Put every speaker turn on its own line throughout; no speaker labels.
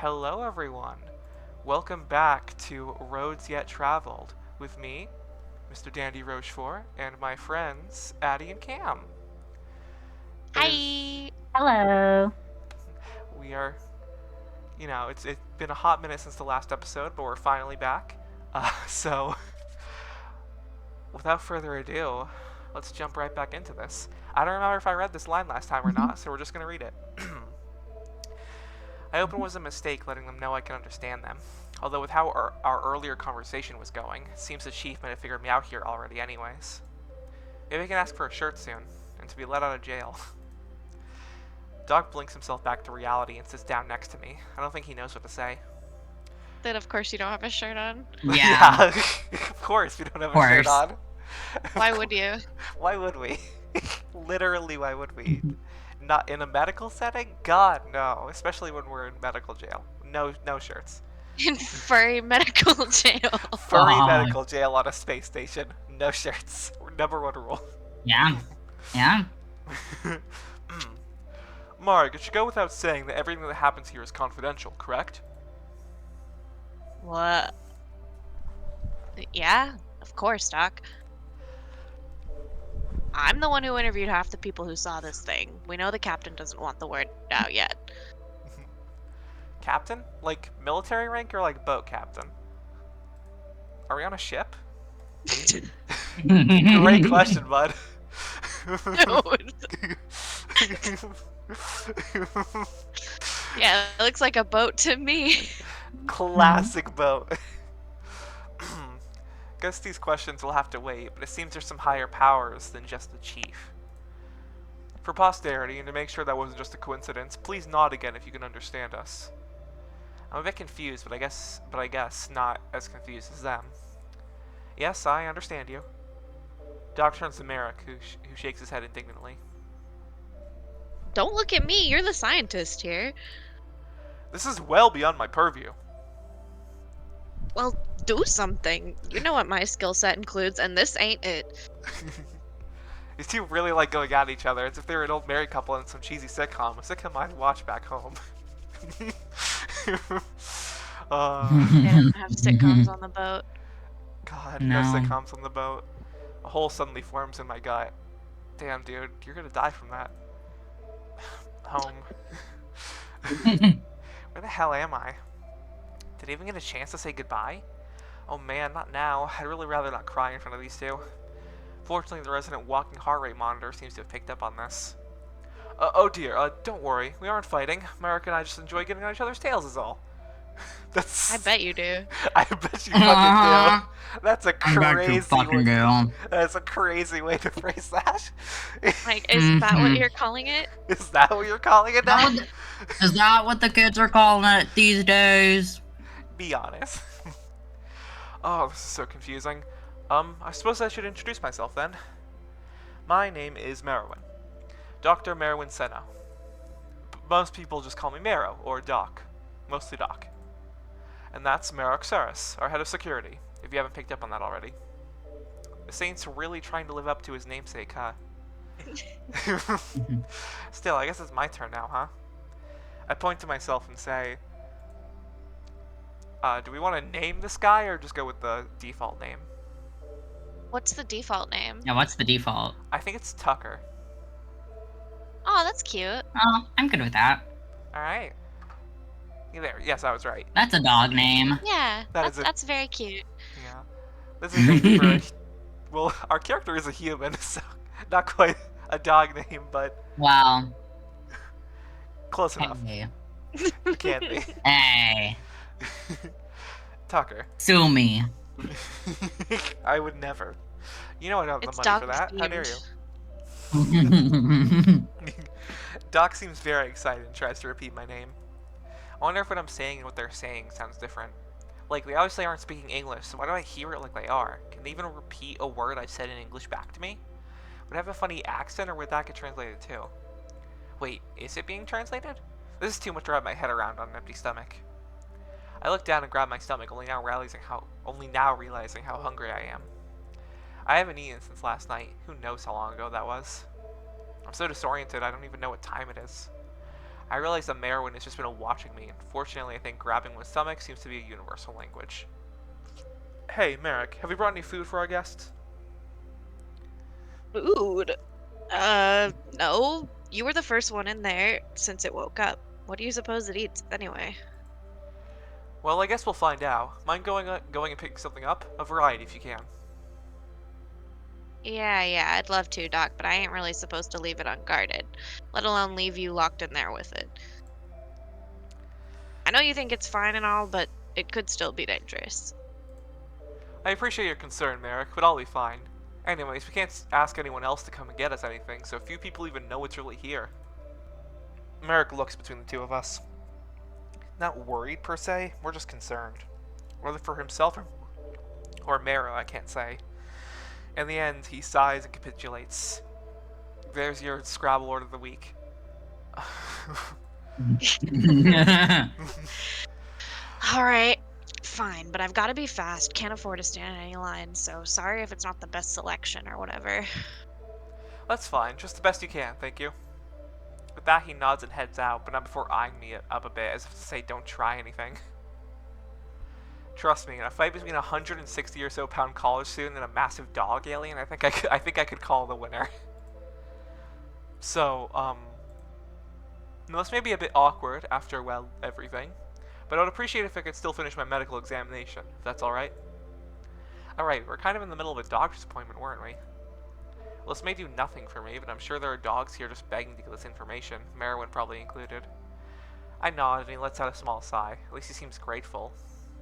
Hello, everyone. Welcome back to Roads Yet Traveled with me, Mr. Dandy Rochefort, and my friends Addie and Cam. It is.
Hi.
Hello.
We are. It's been a hot minute since the last episode, but we're finally back. So, without further ado, let's jump right back into this. I don't remember if I read this line last time or
Mhm.
not, so we're just gonna read it. I hope it was a mistake letting them know I can understand them. Although with how our earlier conversation was going, it seems the chief might have figured me out here already anyways. Maybe I can ask for a shirt soon, and to be let out of jail. Doc blinks himself back to reality and sits down next to me. I don't think he knows what to say.
Then of course you don't have a shirt on.
Yeah.
Of course we don't have
Of
a shirt
course.
on.
Why would you?
Why would we? Literally, why would we? Not in a medical setting? God, no. Especially when we're in medical jail. No shirts.
In furry medical jail.
Furry
Oh.
medical jail on a space station. No shirts. Number one rule.
Yeah. Yeah.
Marg, it should go without saying that everything that happens here is confidential, correct?
What? Yeah, of course, Doc. I'm the one who interviewed half the people who saw this thing. We know the captain doesn't want the word out yet.
Captain? Like military rank or like boat captain? Are we on a ship? Great question, bud.
Yeah, it looks like a boat to me.
Classic boat. Guess these questions will have to wait, but it seems there's some higher powers than just the chief. For posterity, and to make sure that wasn't just a coincidence, please nod again if you can understand us. I'm a bit confused, but I guess not as confused as them. Yes, I understand you. Doc turns to Merrick, who shakes his head indignantly.
Don't look at me, you're the scientist here.
This is well beyond my purview.
Well, do something. You know what my skill set includes, and this ain't it.
These two really like going at each other. It's if they were an old married couple in some cheesy sitcom, a sitcom I'd watch back home.
They don't have sitcoms on the boat.
God,
No.
no sitcoms on the boat. A hole suddenly forms in my gut. Damn, dude, you're gonna die from that. Home. Where the hell am I? Did I even get a chance to say goodbye? Oh man, not now. I'd really rather not cry in front of these two. Fortunately, the resident walking heart rate monitor seems to have picked up on this. Oh dear, don't worry. We aren't fighting. Merrick and I just enjoy getting on each other's tails is all. That's...
I bet you do.
I bet you fucking do. That's a
I bet
crazy
you fucking
way.
do.
That's a crazy way to phrase that.
Like, is that what
Mhm.
you're calling it?
Is that what you're calling it now?
Is that what the kids are calling it these days?
Be honest. Oh, this is so confusing. I suppose I should introduce myself then. My name is Merwin. Dr. Merwin Senna. Most people just call me Mero, or Doc. Mostly Doc. And that's Merrick Saris, our head of security, if you haven't picked up on that already. The Saint's really trying to live up to his namesake, huh? Still, I guess it's my turn now, huh? I point to myself and say, do we want to name this guy or just go with the default name?
What's the default name?
Yeah, what's the default?
I think it's Tucker.
Oh, that's cute.
Oh, I'm good with that.
Alright. There, yes, I was right.
That's a dog name.
Yeah,
That is
that's very cute.
Yeah. This is thank you for well, our character is a human, so not quite a dog name, but
Wow.
close enough.
Hey.
It can be.
Hey.
Tucker.
Sue me.
I would never. You know I don't have
It's
the money for
dog
that. How dare you?
Mhm.
Doc seems very excited and tries to repeat my name. I wonder if what I'm saying and what they're saying sounds different. Like, they obviously aren't speaking English, so why do I hear it like they are? Can they even repeat a word I said in English back to me? Would I have a funny accent, or would that get translated too? Wait, is it being translated? This is too much to wrap my head around on an empty stomach. I look down and grab my stomach, only now realizing how hungry I am. I haven't eaten since last night. Who knows how long ago that was? I'm so disoriented, I don't even know what time it is. I realize that Merwin has just been watching me, and fortunately I think grabbing with stomach seems to be a universal language. Hey, Merrick, have you brought any food for our guests?
Food? No. You were the first one in there since it woke up. What do you suppose it eats, anyway?
Well, I guess we'll find out. Mind going and picking something up? A variety, if you can.
Yeah, I'd love to, Doc, but I ain't really supposed to leave it unguarded, let alone leave you locked in there with it. I know you think it's fine and all, but it could still be dangerous.
I appreciate your concern, Merrick, but I'll be fine. Anyways, we can't ask anyone else to come and get us anything, so few people even know it's really here. Merrick looks between the two of us. Not worried, per se, we're just concerned. Whether for himself or Mara, I can't say. In the end, he sighs and capitulates. There's your Scrabble order of the week.
Alright, fine, but I've got to be fast. Can't afford to stand in any line, so sorry if it's not the best selection or whatever.
That's fine, just the best you can, thank you. With that, he nods and heads out, but not before eyeing me up a bit, as if to say, don't try anything. Trust me, in a fight between a 160 or so pound college student and a massive dog alien, I think I could call the winner. So, now this may be a bit awkward after, well, everything, but I would appreciate if I could still finish my medical examination, if that's alright. Alright, we're kind of in the middle of a doctor's appointment, weren't we? Well, this may do nothing for me, but I'm sure there are dogs here just begging to get this information, Merwin probably included. I nod and he lets out a small sigh. At least he seems grateful.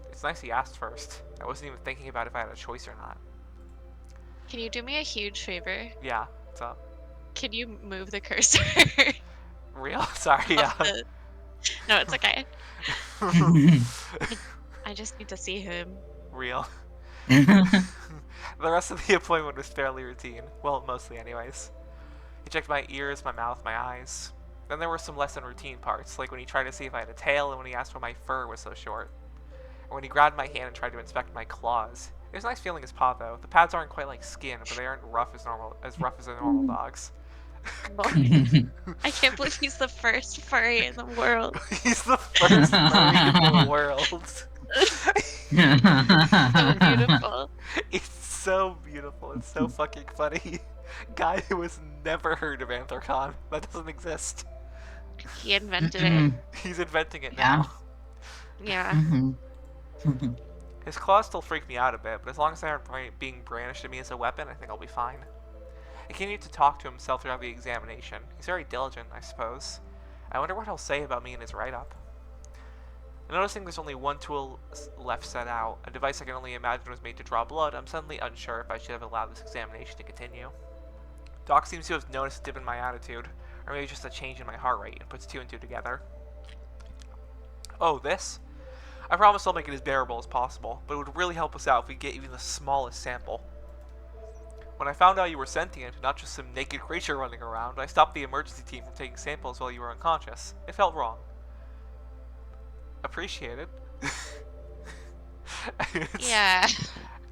It's nice he asked first. I wasn't even thinking about if I had a choice or not.
Can you do me a huge favor?
Yeah, what's up?
Can you move the cursor?
Real? Sorry, yeah.
No, it's okay. I just need to see him.
Real. The rest of the appointment was fairly routine. Well, mostly anyways. He checked my ears, my mouth, my eyes. Then there were some less than routine parts, like when he tried to see if I had a tail and when he asked why my fur was so short. Or when he grabbed my hand and tried to inspect my claws. It was nice feeling his paw though. The pads aren't quite like skin, but they aren't rough as rough as the normal dogs.
I can't believe he's the first furry in the world.
He's the first furry in the world.
So beautiful.
It's so beautiful. It's so fucking funny. Guy who has never heard of Anthrocon. That doesn't exist.
He invented it.
He's inventing it now.
Yeah.
His claws still freak me out a bit, but as long as they aren't being brandished at me as a weapon, I think I'll be fine. He continued to talk to himself throughout the examination. He's very diligent, I suppose. I wonder what he'll say about me in his write-up. Noticing there's only one tool left set out, a device I can only imagine was made to draw blood, I'm suddenly unsure if I should have allowed this examination to continue. Doc seems to have noticed a dip in my attitude, or maybe just a change in my heart rate, and puts two and two together. Oh, this? I promise I'll make it as bearable as possible, but it would really help us out if we get even the smallest sample. When I found out you were sentient and not just some naked creature running around, I stopped the emergency team from taking samples while you were unconscious. It felt wrong. Appreciated.
Yeah.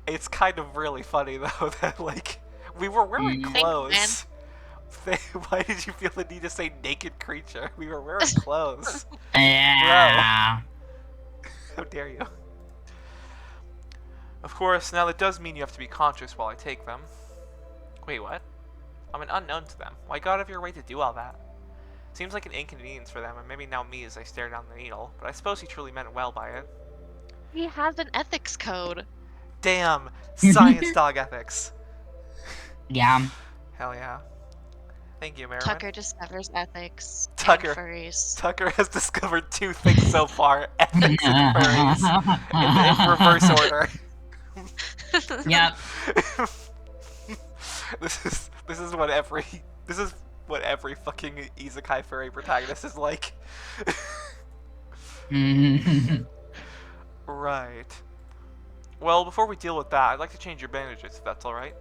It's kind of really funny though that like we were wearing clothes. Why did you feel the need to say naked creature? We were wearing clothes.
Yeah.
Bro. How dare you? Of course, now that does mean you have to be conscious while I take them. Wait, what? I'm an unknown to them. Why go out of your way to do all that? Seems like an inconvenience for them, and maybe now me as I stare down the needle, but I suppose he truly meant well by it.
He has an ethics code.
Damn! Science dog ethics.
Yeah.
Hell yeah. Thank you, Merwin.
Tucker discovers ethics.
Tucker.
And furries.
Tucker has discovered two things so far: ethics and furries, in reverse order.
Yep.
This is what every fucking isekai furry protagonist is like. Right. Well, before we deal with that, I'd like to change your bandages, if that's alright.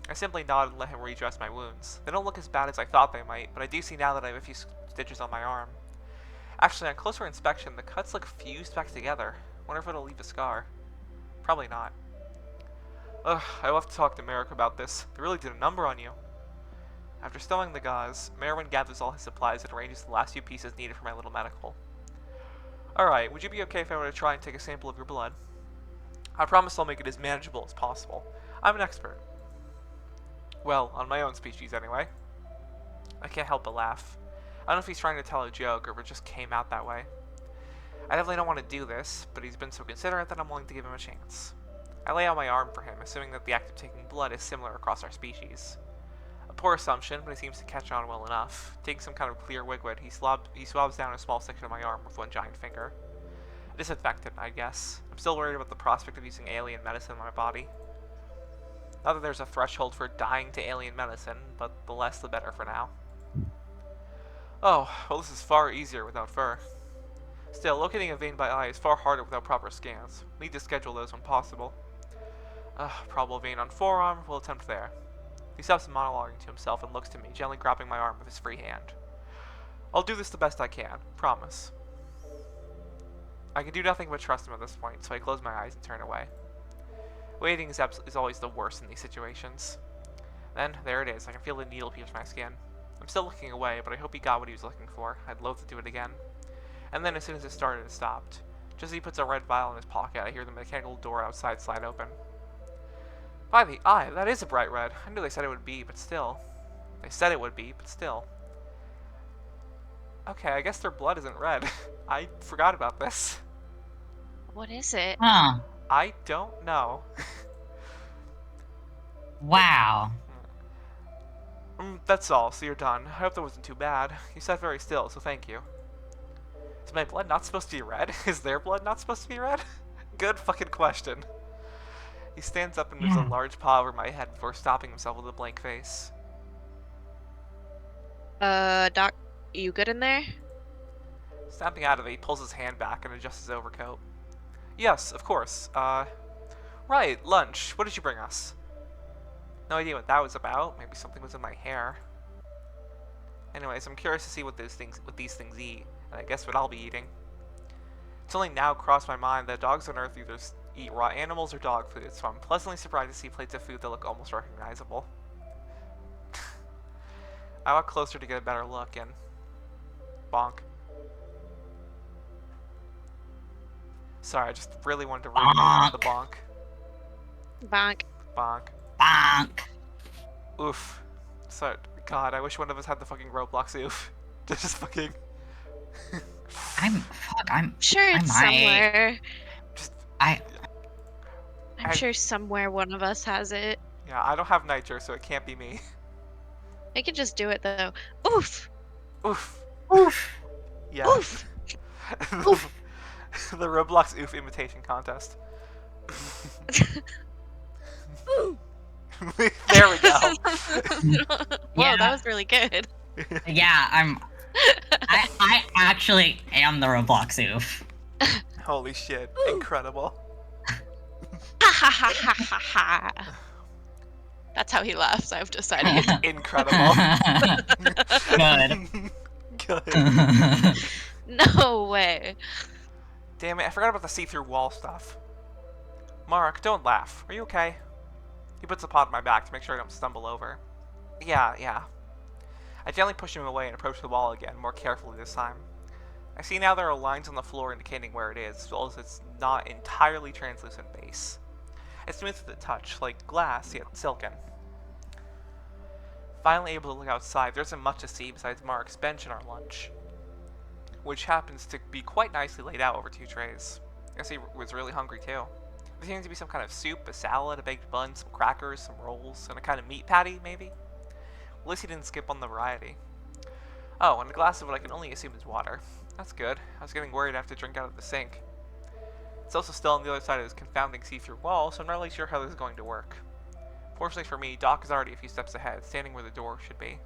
I simply nodded and let him redress my wounds. They don't look as bad as I thought they might, but I do see now that I have a few stitches on my arm. Actually, on closer inspection, the cuts look fused back together. Wonder if it'll leave a scar. Probably not. Ugh, I'll have to talk to Merrick about this. They really did a number on you. After stowing the gauze, Merwin gathers all his supplies and arranges the last few pieces needed for my little medical. Alright, would you be okay if I were to try and take a sample of your blood? I promise I'll make it as manageable as possible. I'm an expert. Well, on my own species anyway. I can't help but laugh. I don't know if he's trying to tell a joke or if it just came out that way. I definitely don't want to do this, but he's been so considerate that I'm willing to give him a chance. I lay out my arm for him, assuming that the act of taking blood is similar across our species. A poor assumption, but he seems to catch on well enough. Taking some kind of clear liquid, he swabs down a small section of my arm with one giant finger. A disinfectant, I guess. I'm still worried about the prospect of using alien medicine on my body. Not that there's a threshold for dying to alien medicine, but the less the better for now. Oh, well this is far easier without fur. Still, locating a vein by eye is far harder without proper scans. Need to schedule those when possible. Probable vein on forearm, we'll attempt there. He stops monologuing to himself and looks to me, gently grabbing my arm with his free hand. I'll do this the best I can, promise. I can do nothing but trust him at this point, so I close my eyes and turn away. Waiting is always the worst in these situations. Then, there it is, I can feel the needle pierce my skin. I'm still looking away, but I hope he got what he was looking for. I'd loathe to do it again. And then as soon as it started, it stopped. Just as he puts a red vial in his pocket, I hear the mechanical door outside slide open. By the eye, that is a bright red. I knew they said it would be, but still. They said it would be, but still. Okay, I guess their blood isn't red. I forgot about this.
What is it?
Huh.
I don't know.
Wow.
That's all, so you're done. I hope that wasn't too bad. You sat very still, so thank you. Is my blood not supposed to be red? Is their blood not supposed to be red? Good fucking question. He stands up and moves a large paw over my head before stopping himself with a blank face.
Doc, you good in there?
Snapping out of it, he pulls his hand back and adjusts his overcoat. Yes, of course. Right, lunch. What did you bring us? No idea what that was about. Maybe something was in my hair. Anyways, I'm curious to see what these things eat, and I guess what I'll be eating. It's only now crossed my mind that dogs on Earth either eat raw animals or dog food, so I'm pleasantly surprised to see plates of food that look almost recognizable. I walk closer to get a better look, and bonk. Sorry, I just really wanted to read the bonk.
Bonk.
Bonk.
Bonk.
Oof. So, God, I wish one of us had the fucking Roblox oof. Just fucking...
I'm
Sure it's
I might.
somewhere.
Just,
I'm sure somewhere one of us has it.
yeah, I don't have nitro, so it can't be me.
I could just do it though. Oof!
Oof.
Oof.
Yeah.
Oof! Oof.
The Roblox oof imitation contest. There we go.
Whoa, that was really good.
Yeah, I actually am the Roblox oof.
Holy shit. Incredible.
Ha ha ha ha ha ha. That's how he laughs, I've decided.
Incredible.
Good.
Good.
No way.
Damn it, I forgot about the see-through wall stuff. Mark, don't laugh. Are you okay? He puts a paw on my back to make sure I don't stumble over. Yeah. I gently push him away and approach the wall again, more carefully this time. I see now there are lines on the floor indicating where it is, as well as its not entirely translucent base. It's smooth to the touch, like glass, yet silken. Finally able to look outside, there isn't much to see besides Mark's bench and our lunch, which happens to be quite nicely laid out over 2 trays. I guess he was really hungry too. There seems to be some kind of soup, a salad, a baked bun, some crackers, some rolls, and a kind of meat patty, maybe? At least he didn't skip on the variety. Oh, and a glass of what I can only assume is water. That's good. I was getting worried I have to drink out of the sink. It's also still on the other side of this confounding see-through wall, so I'm not really sure how this is going to work. Fortunately for me, Doc is already a few steps ahead, standing where the door should be.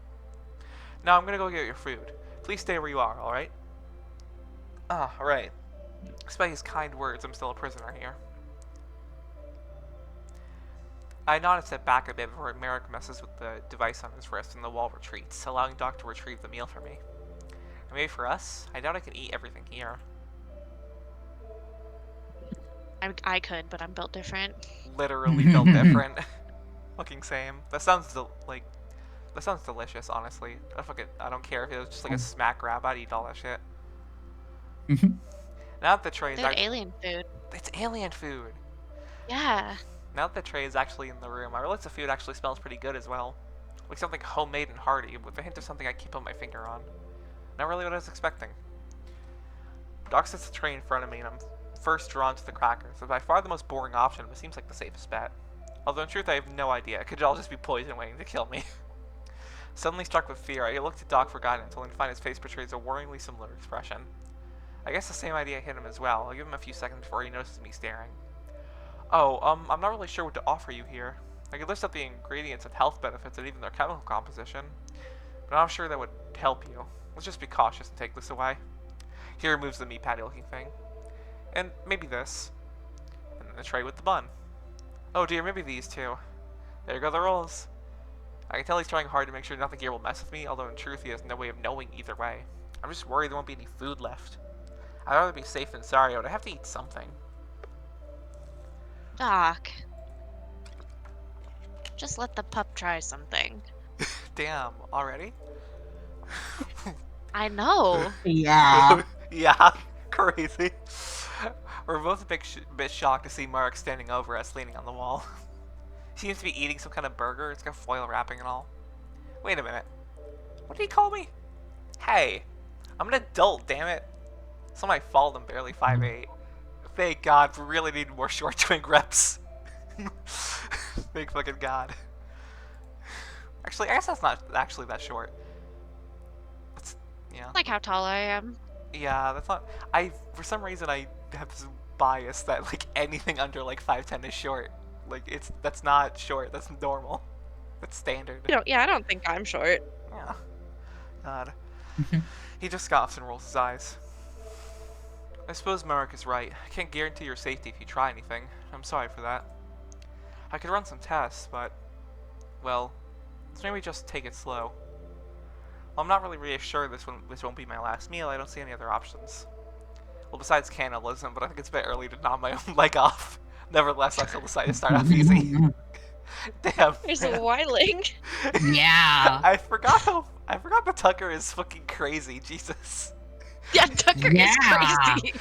Now I'm gonna go get your food. Please stay where you are, alright? Alright. Despite his kind words, I'm still a prisoner here. I nod and step back a bit before Merrick messes with the device on his wrist and the wall retreats, allowing Doc to retrieve the meal for me. And maybe for us, I doubt I can eat everything here.
I could, but I'm built different.
Literally built different. Fucking same. That sounds That sounds delicious, honestly. I don't care if it was just like a smack grab. I'd eat all that shit. Now that the tray is
Dude, alien food.
it's alien food.
Yeah.
Now that the tray is actually in the room, I realize the food actually smells pretty good as well. Like something homemade and hearty, with a hint of something I keep on my finger on. Not really what I was expecting. Doc sets the tray in front of me, and I'm first drawn to the crackers. They're by far the most boring option, but it seems like the safest bet. Although in truth, I have no idea. It could all just be poison waiting to kill me. Suddenly struck with fear, I looked at Doc for guidance, only to find his face portrays a worryingly similar expression. I guess the same idea hit him as well. I'll give him a few seconds before he notices me staring. Oh, I'm not really sure what to offer you here. I could list up the ingredients and health benefits and even their chemical composition, but I'm not sure that would help you. Let's just be cautious and take this away. He removes the meat patty looking thing. And maybe this. And then the tray with the bun. Oh dear, maybe these too. There go the rolls. I can tell he's trying hard to make sure nothing here will mess with me, although in truth he has no way of knowing either way. I'm just worried there won't be any food left. I'd rather be safe than sorry, but I have to eat something.
Doc. Just let the pup try something.
Damn, already?
I know.
Yeah.
Yeah, crazy. We're both a bit shocked to see Mark standing over us, leaning on the wall. He seems to be eating some kind of burger. It's got foil wrapping and all. Wait a minute. What did he call me? Hey, I'm an adult, damn it. It's not my fault I'm barely 5'8". Thank God, we really need more short twink reps. Thank fucking God. Actually, I guess that's not actually that short. That's, yeah.
Like how tall I am.
Yeah, that's not... for some reason, I have this bias that, like, anything under, like, 5'10" is short. Like, that's not short, that's normal. That's standard.
I don't think I'm short.
Yeah. God. He just scoffs and rolls his eyes. I suppose Marek is right. I can't guarantee your safety if you try anything. I'm sorry for that. I could run some tests, but... well, let's maybe just take it slow. Well, I'm not really reassured this won't be my last meal. I don't see any other options. Well, besides cannibalism, but I think it's a bit early to gnaw my own leg off. Nevertheless, I still decided to start off easy. Damn.
There's a whiling.
Yeah.
I forgot the Tucker is fucking crazy. Jesus.
Yeah, Tucker is crazy.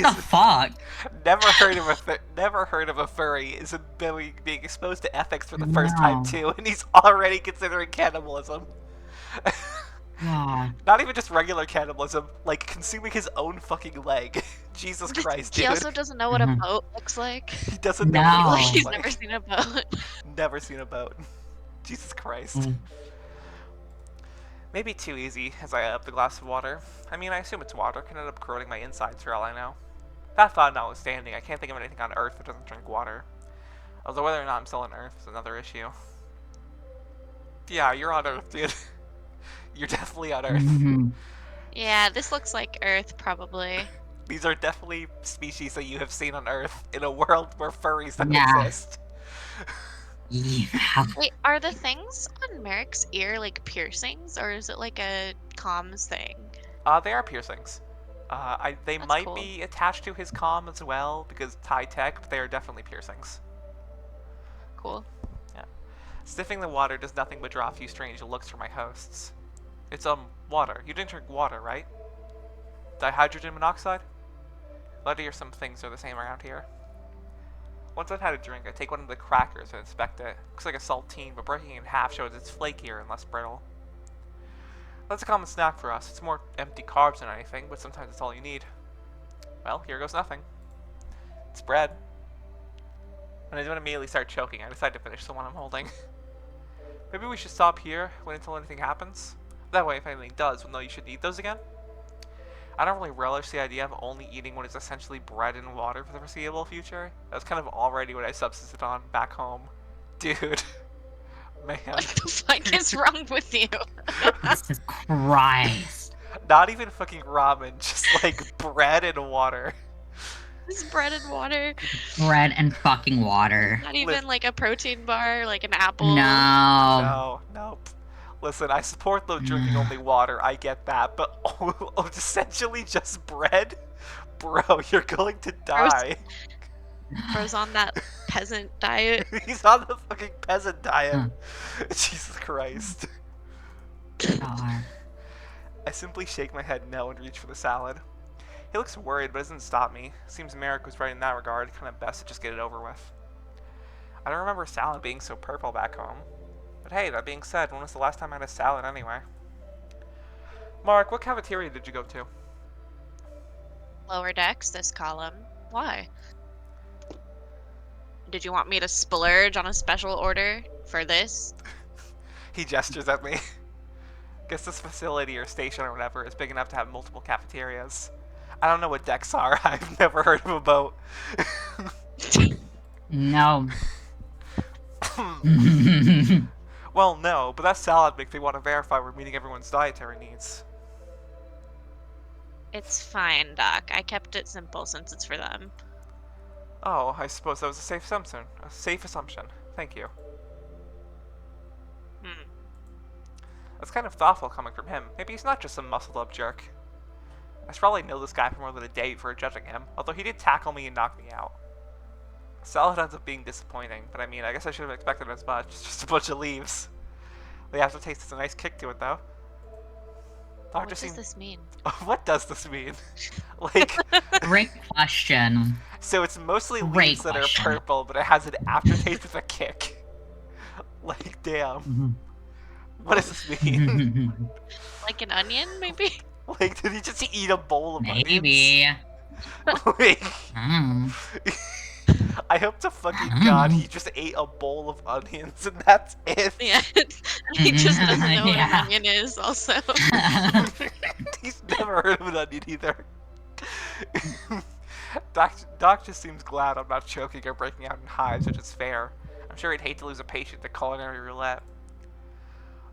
What the fuck?
Never heard of a furry is being exposed to ethics for the first time too, and he's already considering cannibalism.
Yeah.
Not even just regular cannibalism, like consuming his own fucking leg. Jesus Christ, dude.
He also doesn't know what a boat looks like.
He doesn't know
No.
what
Like
it
he's
looks
never
like.
seen a boat.
Never seen a boat. Jesus Christ. Maybe too easy as I up the glass of water. I mean, I assume it's water. Can end up corroding my insides for all I know. That thought notwithstanding, I can't think of anything on Earth that doesn't drink water. Although whether or not I'm still on Earth is another issue. Yeah, you're on Earth, dude. You're definitely on Earth.
Yeah, this looks like Earth, probably.
These are definitely species that you have seen on Earth in a world where furries don't exist.
Yeah.
Wait, are the things on Merrick's ear like piercings, or is it like a comms thing?
They are piercings. They
That's
might
cool.
be attached to his comm as well because it's high tech, but they are definitely piercings.
Cool.
Yeah. Sniffing the water does nothing but draw a few strange looks from my hosts. It's water. You didn't drink water, right? Dihydrogen monoxide? Glad to hear some things are the same around here. Once I've had a drink, I take one of the crackers and inspect it. Looks like a saltine, but breaking it in half shows it's flakier and less brittle. That's a common snack for us. It's more empty carbs than anything, but sometimes it's all you need. Well, here goes nothing. It's bread. When I don't immediately start choking, I decide to finish the one I'm holding. Maybe we should stop here, wait until anything happens. That way, if anything does, we'll know you should eat those again. I don't really relish the idea of only eating what is essentially bread and water for the foreseeable future. That's kind of already what I subsisted on back home. Dude. Man.
What the fuck is wrong with you?
Jesus Christ.
Not even fucking ramen, just like bread and water.
This bread and water.
Bread and fucking water.
Not even like a protein bar, like an apple.
No.
Nope. Listen, I support the drinking only water, I get that, but essentially just bread? Bro, you're going to die.
Bro's on that peasant diet.
He's on the fucking peasant diet. Jesus Christ.
God.
I simply shake my head no and reach for the salad. He looks worried, but doesn't stop me. Seems Merrick was right in that regard, kind of best to just get it over with. I don't remember salad being so purple back home. But hey, that being said, when was the last time I had a salad anyway? Mark, what cafeteria did you go to?
Lower decks, this column. Why? Did you want me to splurge on a special order for this?
He gestures at me. Guess this facility or station or whatever is big enough to have multiple cafeterias. I don't know what decks are. I've never heard of a boat.
No.
Well, no, but that salad makes me want to verify we're meeting everyone's dietary needs.
It's fine, Doc. I kept it simple since it's for them.
Oh, I suppose that was a safe assumption. A safe assumption. Thank you. That's kind of thoughtful coming from him. Maybe he's not just some muscled-up jerk. I should probably know this guy for more than a day before judging him, although he did tackle me and knock me out. Salad ends up being disappointing, but I mean, I guess I should have expected as much. It's just a bunch of leaves. The aftertaste has a nice kick to it, though.
What does this mean?
What does this mean? Like,
Great question.
so it's mostly
Great
leaves that are
question.
purple, but it has an aftertaste with a kick. Like, damn. What does this mean?
Like an onion, maybe?
Like, did he just eat a bowl of onions?
Maybe.
Like,
Mm.
I hope to fucking God he just ate a bowl of onions and that's it.
Yeah, he just doesn't know what
Yeah.
an onion is, also.
He's never heard of an onion either. Doc just seems glad I'm not choking or breaking out in hives, which is fair. I'm sure he'd hate to lose a patient to culinary roulette.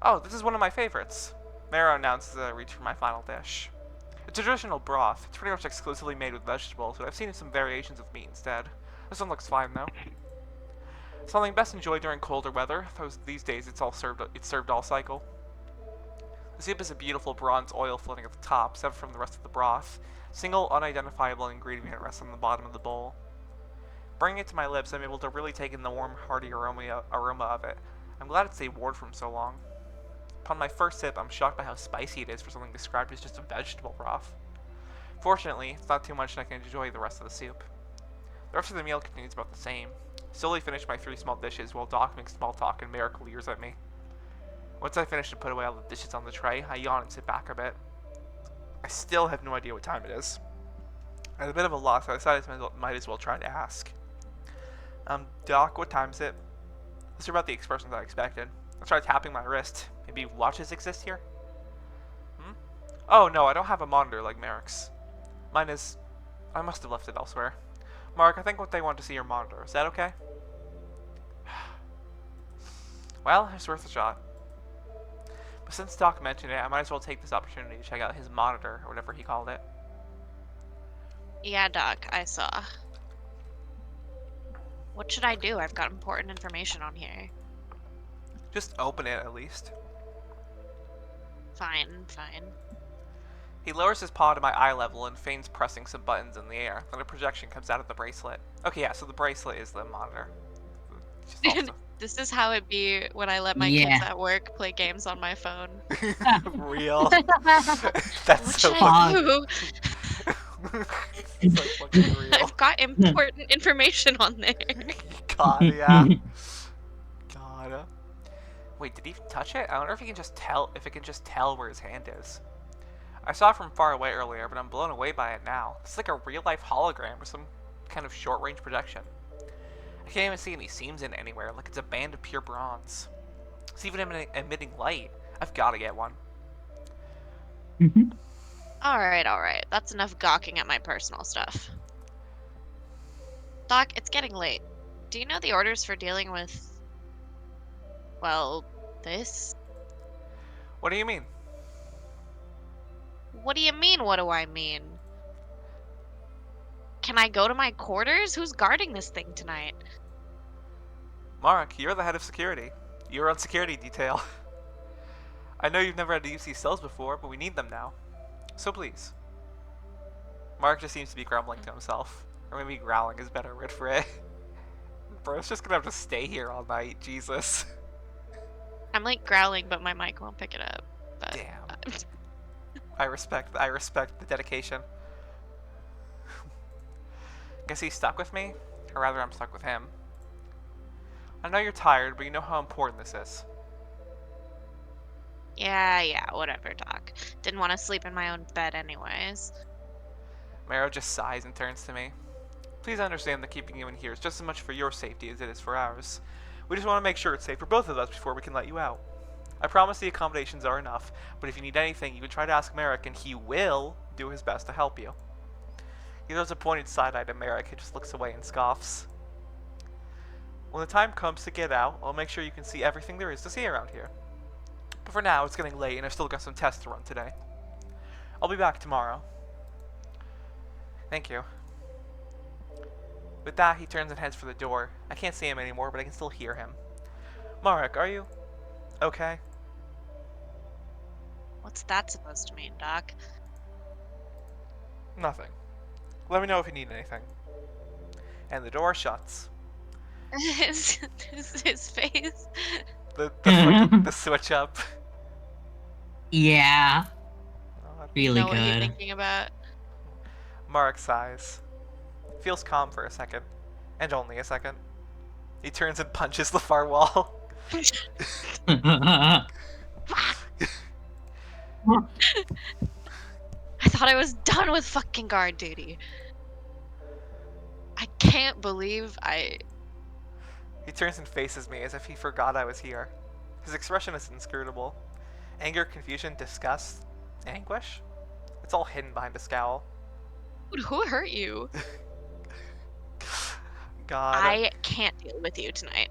Oh, this is one of my favorites. Mara announces as I reach for my final dish. It's a traditional broth. It's pretty much exclusively made with vegetables, but I've seen some variations with meat instead. This one looks fine though. Something best enjoyed during colder weather. These days it's served all cycle. The soup is a beautiful bronze oil floating at the top, separate from the rest of the broth. Single unidentifiable ingredient rests on the bottom of the bowl. Bringing it to my lips, I'm able to really take in the warm, hearty aroma of it. I'm glad it stayed warm for so long. Upon my first sip, I'm shocked by how spicy it is for something described as just a vegetable broth. Fortunately, it's not too much and I can enjoy the rest of the soup. The rest of the meal continues about the same. Slowly finish my 3 small dishes while Doc makes small talk and Merrick leers at me. Once I finish and put away all the dishes on the tray, I yawn and sit back a bit. I still have no idea what time it is. At a bit of a loss, I decided I might as well try to ask. Doc, what time is it? Those are about the expressions I expected. I tried tapping my wrist. Maybe watches exist here? Oh no, I don't have a monitor like Merrick's. Mine is... I must have left it elsewhere. Mark, I think what they want to see your monitor. Is that okay? Well, it's worth a shot. But since Doc mentioned it, I might as well take this opportunity to check out his monitor, or whatever he called it.
Yeah, Doc, I saw. What should I do? I've got important information on here.
Just open it, at least.
Fine, fine.
He lowers his paw to my eye level and feigns pressing some buttons in the air. Then a projection comes out of the bracelet. Okay, yeah, so the bracelet is the monitor. Just also...
This is how it be when I let my
Yeah.
kids at work play games on my phone.
Real. That's
What
so
should I
funny.
do?
So fucking real.
I've got important information on there.
God, yeah. God. Wait, did he touch it? I wonder if he can just tell where his hand is. I saw it from far away earlier, but I'm blown away by it now. It's like a real-life hologram or some kind of short-range projection. I can't even see any seams in it anywhere, like it's a band of pure bronze. It's even emitting light. I've got to get one.
Alright. That's enough gawking at my personal stuff. Doc, it's getting late. Do you know the orders for dealing with... well, this?
What do you mean?
What do you mean, what do I mean? Can I go to my quarters? Who's guarding this thing tonight?
Mark, you're the head of security. You're on security detail. I know you've never had to use these cells before, but we need them now. So please. Mark just seems to be grumbling to himself. Or maybe growling is a better word for it. Bro's just gonna have to stay here all night, Jesus.
I'm like growling, but my mic won't pick it up. But
Damn. I respect the dedication. Guess he's stuck with me? Or rather, I'm stuck with him. I know you're tired, but you know how important this is.
yeah, whatever, Doc. Didn't want to sleep in my own bed anyways.
Marrow just sighs and turns to me. Please understand that keeping you in here is just as much for your safety as it is for ours. We just want to make sure it's safe for both of us before we can let you out. I promise the accommodations are enough, but if you need anything, you can try to ask Merrick, and he will do his best to help you. He throws a pointed side eye to Merrick, who just looks away and scoffs. When the time comes to get out, I'll make sure you can see everything there is to see around here. But for now, it's getting late, and I've still got some tests to run today. I'll be back tomorrow. Thank you. With that, he turns and heads for the door. I can't see him anymore, but I can still hear him. Marek, are you okay?
What's that supposed to mean, Doc?
Nothing. Let me know if you need anything. And the door shuts.
his, his face.
The switch up.
Yeah,
You
really
know what he's
good.
thinking about?
Marek sighs. Feels calm for a second. And only a second. He turns and punches the far wall.
I thought I was done with fucking guard duty. I can't believe I.
He turns and faces me as if he forgot I was here. His expression is inscrutable. Anger, confusion, disgust, anguish? It's all hidden behind a scowl.
Dude, who hurt you?
God.
I can't deal with you tonight.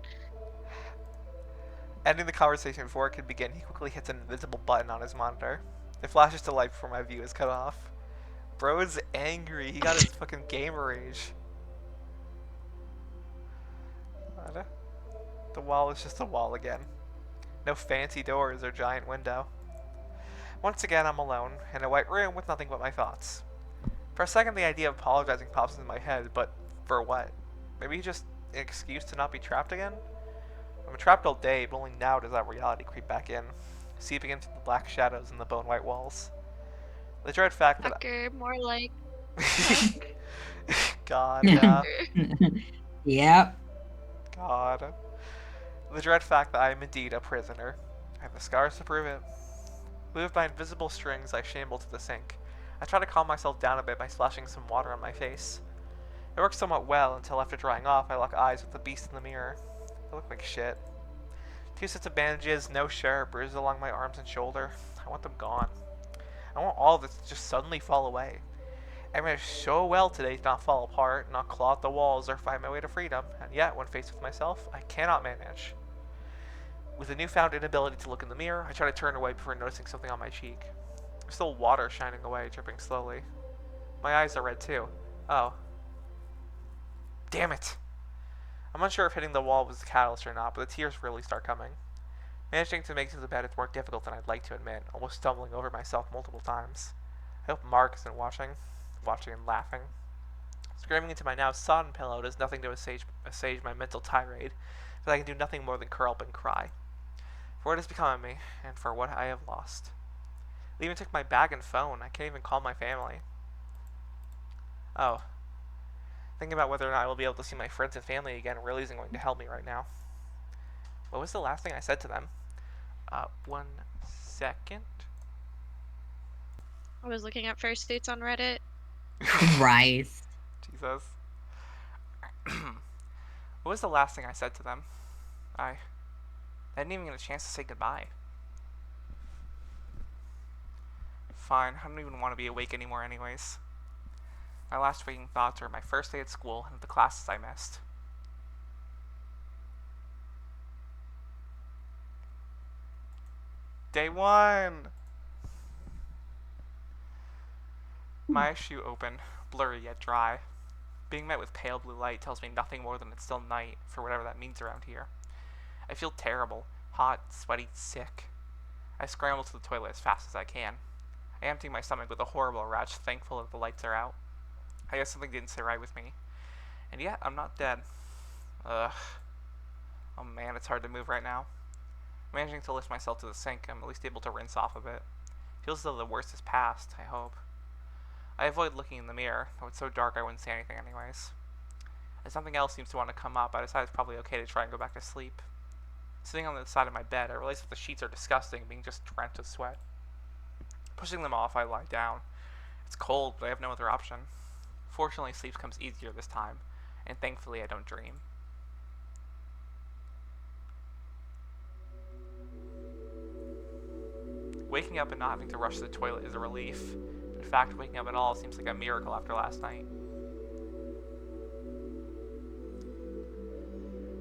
Ending the conversation before it could begin, he quickly hits an invisible button on his monitor. It flashes to life before my view is cut off. Bro's angry. He got his fucking gamer rage. What? The wall is just a wall again. No fancy doors or giant window. Once again, I'm alone, in a white room with nothing but my thoughts. For a second, the idea of apologizing pops into my head, but for what? Maybe just an excuse to not be trapped again? I've been trapped all day, but only now does that reality creep back in, seeping into the black shadows and the bone white walls. The dread fact that
Tucker, more like.
God, yeah.
Yep.
God. The dread fact that I am indeed a prisoner. I have the scars to prove it. Moved by invisible strings, I shamble to the sink. I try to calm myself down a bit by splashing some water on my face. It works somewhat well until after drying off, I lock eyes with the beast in the mirror. I look like shit. 2 sets of bandages, no shirt, bruises along my arms and shoulder. I want them gone. I want all of this to just suddenly fall away. I managed so well today to not fall apart, not claw at the walls, or find my way to freedom, and yet, when faced with myself, I cannot manage. With a newfound inability to look in the mirror, I try to turn away before noticing something on my cheek. There's still water shining away, dripping slowly. My eyes are red too. Oh. Damn it! I'm unsure if hitting the wall was the catalyst or not, but the tears really start coming. Managing to make it to the bed is more difficult than I'd like to admit, almost stumbling over myself multiple times. I hope Mark isn't watching and laughing. Screaming into my now sodden pillow does nothing to assuage my mental tirade, but I can do nothing more than curl up and cry. For what has become of me, and for what I have lost. They even took my bag and phone. I can't even call my family. Oh. Thinking about whether or not I will be able to see my friends and family again really isn't going to help me right now. What was the last thing I said to them? 1 second.
I was looking at first dates on Reddit.
Christ.
Jesus. What was the last thing I said to them? I didn't even get a chance to say goodbye. Fine, I don't even want to be awake anymore anyways. My last waking thoughts are my first day at school and the classes I missed. Day 1! My eyes shoot open, blurry yet dry. Being met with pale blue light tells me nothing more than it's still night, for whatever that means around here. I feel terrible, hot, sweaty, sick. I scramble to the toilet as fast as I can. I empty my stomach with a horrible retch, thankful that the lights are out. I guess something didn't sit right with me. And yet, I'm not dead. Ugh. Oh man, it's hard to move right now. Managing to lift myself to the sink, I'm at least able to rinse off a bit. Feels as though the worst is past, I hope. I avoid looking in the mirror, though it's so dark I wouldn't say anything anyways. As something else seems to want to come up, I decide it's probably okay to try and go back to sleep. Sitting on the side of my bed, I realize that the sheets are disgusting, being just drenched with sweat. Pushing them off, I lie down. It's cold, but I have no other option. Fortunately, sleep comes easier this time, and thankfully I don't dream. Waking up and not having to rush to the toilet is a relief. In fact, waking up at all seems like a miracle after last night.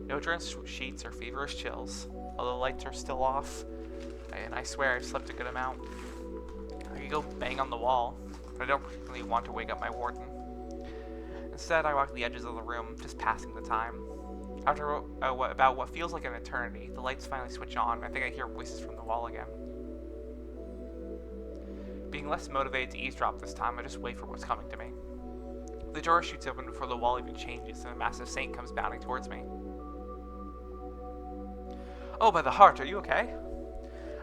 No drenched sheets or feverish chills, although the lights are still off, and I swear I've slept a good amount. I could go bang on the wall, but I don't really want to wake up my warden. Instead, I walk the edges of the room, just passing the time. After about what feels like an eternity, the lights finally switch on, and I think I hear voices from the wall again. Being less motivated to eavesdrop this time, I just wait for what's coming to me. The door shoots open before the wall even changes, and a massive saint comes bounding towards me. Oh, by the heart, are you okay?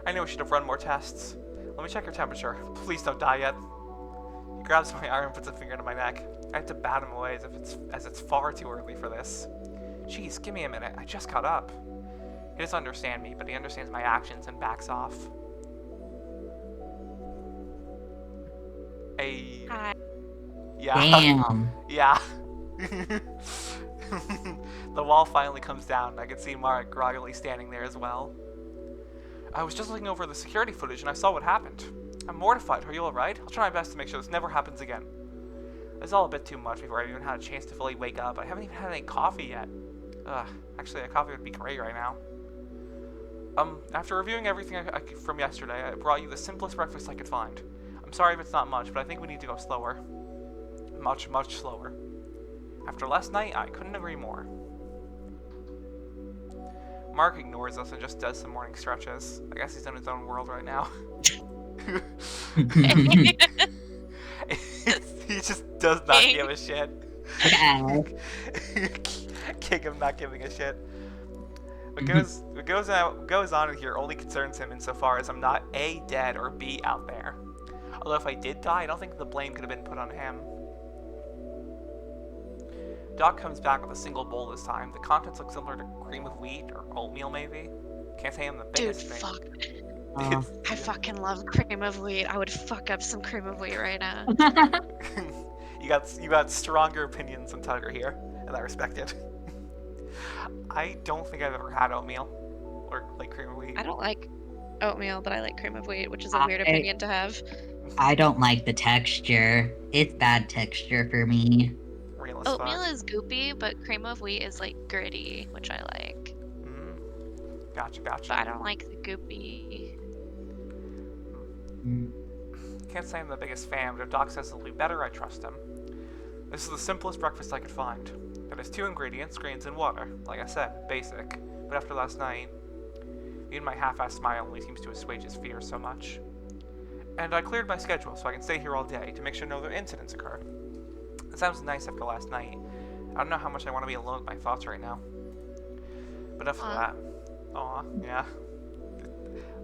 I knew I should have run more tests. Let me check your temperature. Please don't die yet. He grabs my arm and puts a finger to my neck. I have to bat him away as it's far too early for this. Jeez, give me a minute. I just got up. He doesn't understand me, but he understands my actions and backs off. Hey.
Hi.
Yeah.
Damn.
Yeah. The wall finally comes down, and I can see Mark groggily standing there as well. I was just looking over the security footage, and I saw what happened. I'm mortified. Are you alright? I'll try my best to make sure this never happens again. It's all a bit too much before I even had a chance to fully wake up. I haven't even had any coffee yet. Ugh, actually, a coffee would be great right now. After reviewing everything from yesterday, I brought you the simplest breakfast I could find. I'm sorry if it's not much, but I think we need to go slower. Much, much slower. After last night, I couldn't agree more. Mark ignores us and just does some morning stretches. I guess he's in his own world right now. He just does not give a shit.
Yeah.
King of not giving a shit. What goes on in here only concerns him insofar as I'm not A, dead, or B, out there. Although if I did die, I don't think the blame could have been put on him. Doc comes back with a single bowl this time. The contents look similar to cream of wheat or oatmeal, maybe. Can't say I'm the
Dude,
biggest fan.
fuck. I fucking love cream of wheat. I would fuck up some cream of wheat right now.
You got stronger opinions than Tugger here, and I respect it. I don't think I've ever had oatmeal or like cream of wheat.
I don't like oatmeal, but I like cream of wheat, which is a weird opinion to have.
I don't like the texture. It's bad texture for me.
Real as
Oatmeal
fuck.
is goopy, but cream of wheat is like gritty, which I like.
Gotcha.
But I don't like the goopy.
Can't say I'm the biggest fan, but if Doc says it'll be better, I trust him. This is the simplest breakfast I could find. It has 2 ingredients, grains, and water. Like I said, basic. But after last night, even my half-assed smile only seems to assuage his fears so much. And I cleared my schedule so I can stay here all day to make sure no other incidents occur. It sounds nice after last night. I don't know how much I want to be alone with my thoughts right now. But enough of that. Aw, yeah.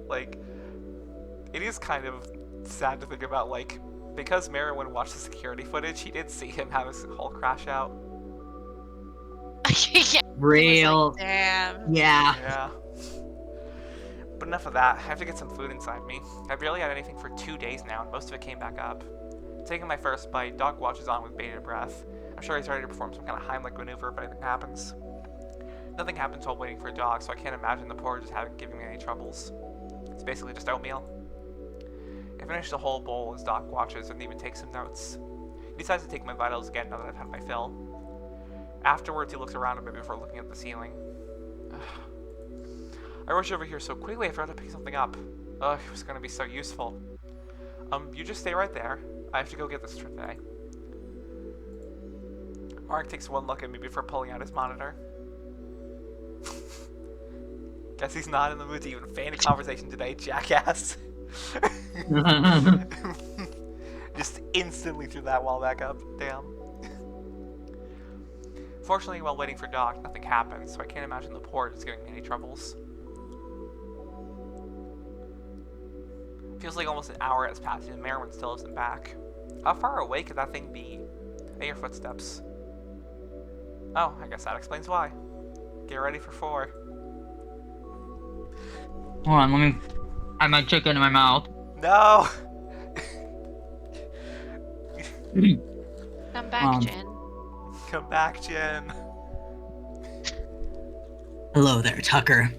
Like, it is kind of sad to think about, like, because Merriwan watched the security footage, he did see him have his whole crash out.
Yeah.
Real.
Like, damn.
Yeah.
Yeah. But enough of that. I have to get some food inside me. I've barely had anything for 2 days now, and most of it came back up. Taking my first bite, Doc watches on with bated breath. I'm sure he's ready to perform some kind of Heimlich maneuver if anything happens. Nothing happens while waiting for Doc, so I can't imagine the porridge is giving me any troubles. It's basically just oatmeal. I finish the whole bowl as Doc watches and even takes some notes. He decides to take my vitals again now that I've had my fill. Afterwards, he looks around a bit before looking at the ceiling. I rush over here so quickly I forgot to pick something up. It was gonna be so useful. You just stay right there. I have to go get this for today. Mark takes one look at me before pulling out his monitor. Guess he's not in the mood to even feign a conversation today, jackass. Just instantly threw that wall back up. Damn. Fortunately, while waiting for Doc, nothing happens, so I can't imagine the port is giving me any troubles. Feels like almost an hour has passed and Merwin still isn't back. How far away could that thing be? I hear footsteps. Oh, I guess that explains why. Get ready for 4.
Hold on, let me. I have my chicken in my mouth.
No!
Come back, Jen.
Come back, Jen.
Hello there, Tucker.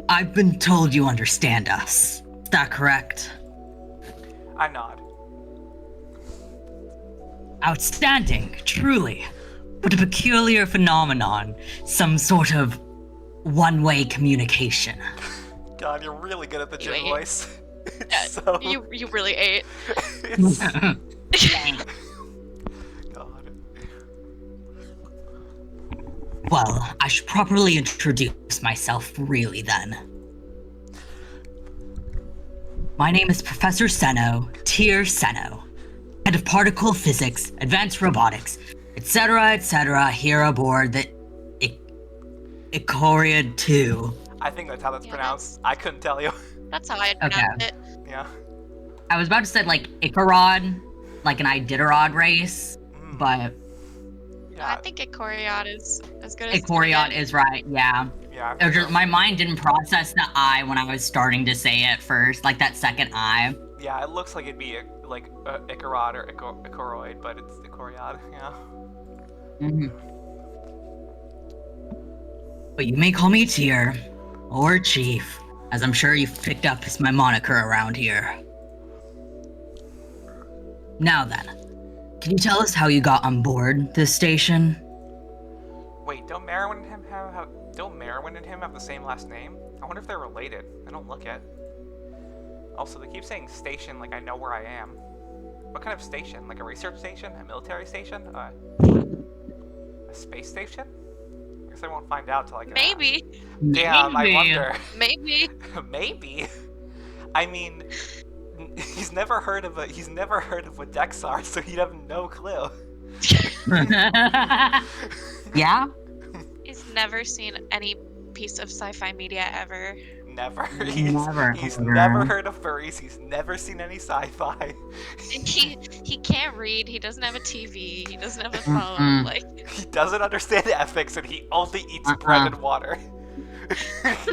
I've been told you understand us. Is that correct?
I nod.
Outstanding, truly. But a peculiar phenomenon. Some sort of one-way communication.
God, you're really good at the
You
Jen
ate.
voice. It's so...
You really ate.
It's... God.
Well, I should properly introduce myself really then. My name is Professor Seno, Tier Seno, head of particle physics, advanced robotics, etc., here aboard the Icoriad 2.
I think that's how that's
Yeah,
pronounced. I couldn't tell you.
That's how I pronounce it.
Yeah.
I was about to say like Icarod, like an Iditarod race, but
Yeah.
I think Icoriot is as good as
Icoriot is right, yeah.
Yeah.
It was just, my mind didn't process the I when I was starting to say it first, like that second I.
Yeah, it looks like it'd be like Icarod or Icoroid, but it's Icoriad. Yeah.
Mm-hmm. But you may call me Tier, or Chief, as I'm sure you've picked up as my moniker around here. Now then, can you tell us how you got on board this station?
Wait, don't Merwin and him have the same last name? I wonder if they're related. I don't look it. Also, they keep saying station like I know where I am. What kind of station? Like a research station? A military station? A space station? I guess I won't find out till I get
Maybe.
Damn, I
Maybe.
wonder.
Maybe.
Maybe. I mean, he's never heard of what decks are, so he'd have no clue.
Yeah?
He's never seen any piece of sci-fi media ever.
Never.
Never
He's
heard.
never heard of furries. He's never seen any sci-fi.
He can't read. He doesn't have a TV. He doesn't have a phone.
Mm-mm.
Like
He doesn't understand ethics, and he only eats bread and water.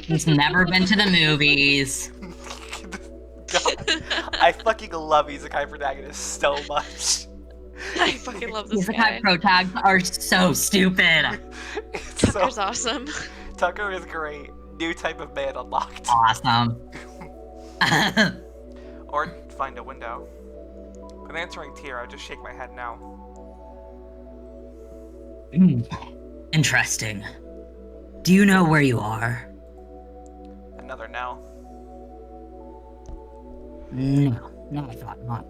He's never been to the movies.
God, I fucking love isekai protagonists so much.
I fucking love this
Isekai
guy.
protags are so stupid.
It's
Tucker's
so,
awesome.
Tucker is great. New type of man unlocked.
Awesome.
Or find a window. When answering Tier, I just shake my head no.
Interesting. Do you know where you are?
Another no.
No, I thought not.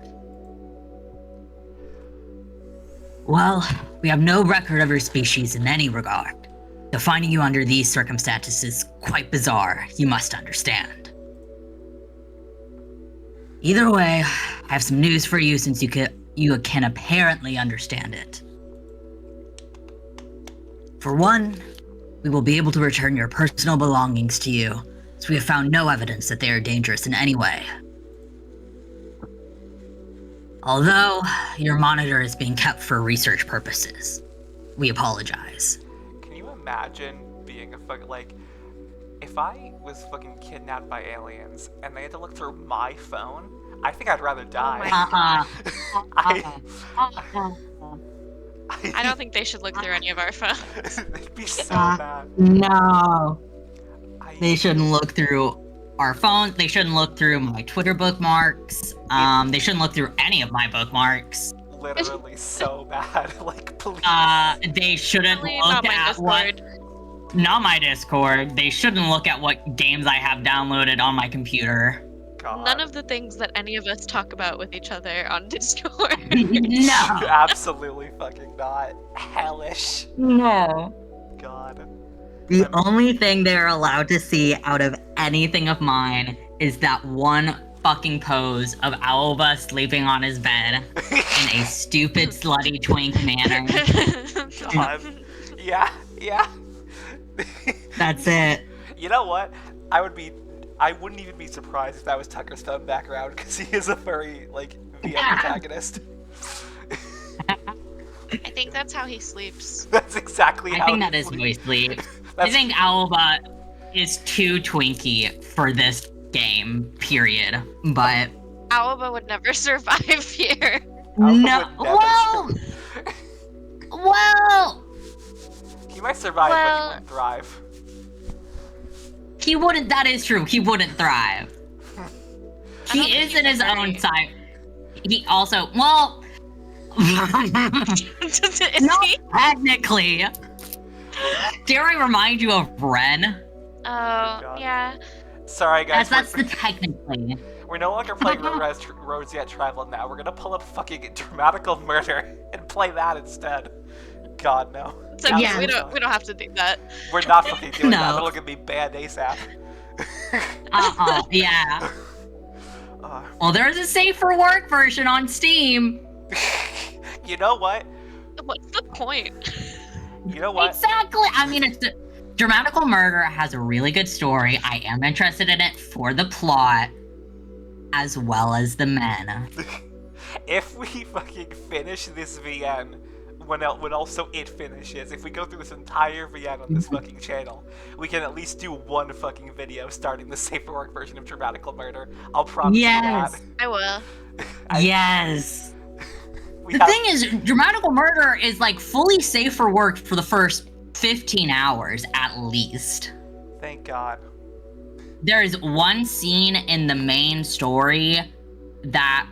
Well, we have no record of your species in any regard. So finding you under these circumstances is quite bizarre, you must understand. Either way, I have some news for you since you can apparently understand it. For one, we will be able to return your personal belongings to you, as we have found no evidence that they are dangerous in any way. Although, your monitor is being kept for research purposes. We apologize.
Can you imagine being a fucking, like, if I was fucking kidnapped by aliens and they had to look through my phone, I think I'd rather die.
I don't think they should look through any of our phones.
They'd be so bad.
No.
I,
They shouldn't look through our phones. They shouldn't look through my Twitter bookmarks. They shouldn't look through any of my bookmarks.
literally so bad. Like, please.
They shouldn't
Really
look
not my
at
Discord.
Not my Discord. They shouldn't look at what games I have downloaded on my computer.
God.
None of the things that any of us talk about with each other on Discord.
No.
Absolutely fucking not. Hellish.
No.
God.
The only thing they're allowed to see out of anything of mine is that one fucking pose of Alba sleeping on his bed in a stupid, slutty twink manner.
God. Yeah, yeah.
That's it.
You know what? I would be I wouldn't even be surprised if that was Tucker's phone background, because he is a furry, like, VM protagonist.
I think that's how he sleeps.
That's exactly how
I think
he
that is how he sleeps. I
That's-
think Alba is too Twinkie for this game, period. But
Alba would never survive here.
Alba
no,
would never
well,
He might survive, but
Well-
he wouldn't thrive.
he wouldn't. That is true. He wouldn't thrive.
I don't
He
think
is
he
in his
would
own
thrive.
side. He also, well,
Is
not
he?
technically. Dare I remind you of Ren?
Oh,
God.
yeah.
Sorry, guys.
That's the technically.
We're no longer playing Roads Yet Traveled now. We're gonna pull up fucking Dramatical Murder and play that instead. God, no.
It's okay.
Yeah.
We don't have to do that.
We're not fucking doing that.
No.
That'll get me banned ASAP.
Yeah.
Uh,
Well, there's a safe for work version on Steam.
you know what?
What's the point?
You know what?
Exactly. I mean, Dramatical Murder has a really good story. I am interested in it for the plot, as well as the men.
If we fucking finish this VN, when also it finishes, if we go through this entire VN on this fucking channel, we can at least do one fucking video starting the safe for work version of Dramatical Murder. I'll promise
Yes.
you
I will.
that.
Yes.
We
The
have,
thing is, Dramatical Murder is like fully safe for work for the first 15 hours at least.
thank God.
There is one scene in the main story that,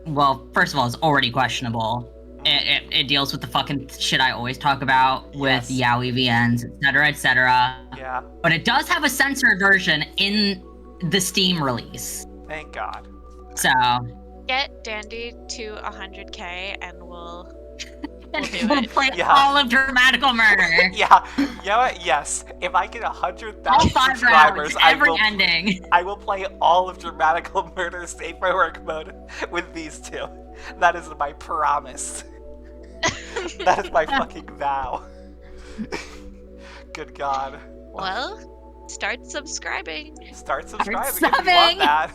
well, first of all, is already questionable. It deals with the fucking shit I always talk about with
Yes.
yaoi VNs, etc., etc.
Yeah,
But it does have a censored version in the Steam release.
thank God.
So,
Get Dandy to 100k and we'll do
we'll
it.
play
Yeah.
all of Dramatical Murder.
Yeah, you know what? Yes. If I get
All
100,000
5
subscribers,
rounds, every
I will.
ending.
I will play all of Dramatical Murder Safe for Work mode with these two. That is my promise. That is my fucking vow. Good God.
Well, start subscribing.
Start subscribing if you
subbing.
want that.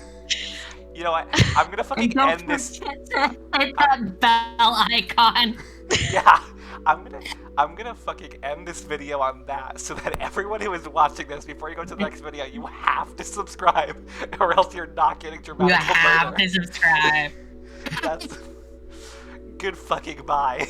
You know what? I'm gonna
And
fucking
don't
end this.
forget to hit that bell icon.
Yeah, I'm gonna fucking end this video on that, so that everyone who is watching this before you go to the next video, you have to subscribe, or else you're not getting
You
Dramatical
have
Murder.
to subscribe.
That's good fucking bye.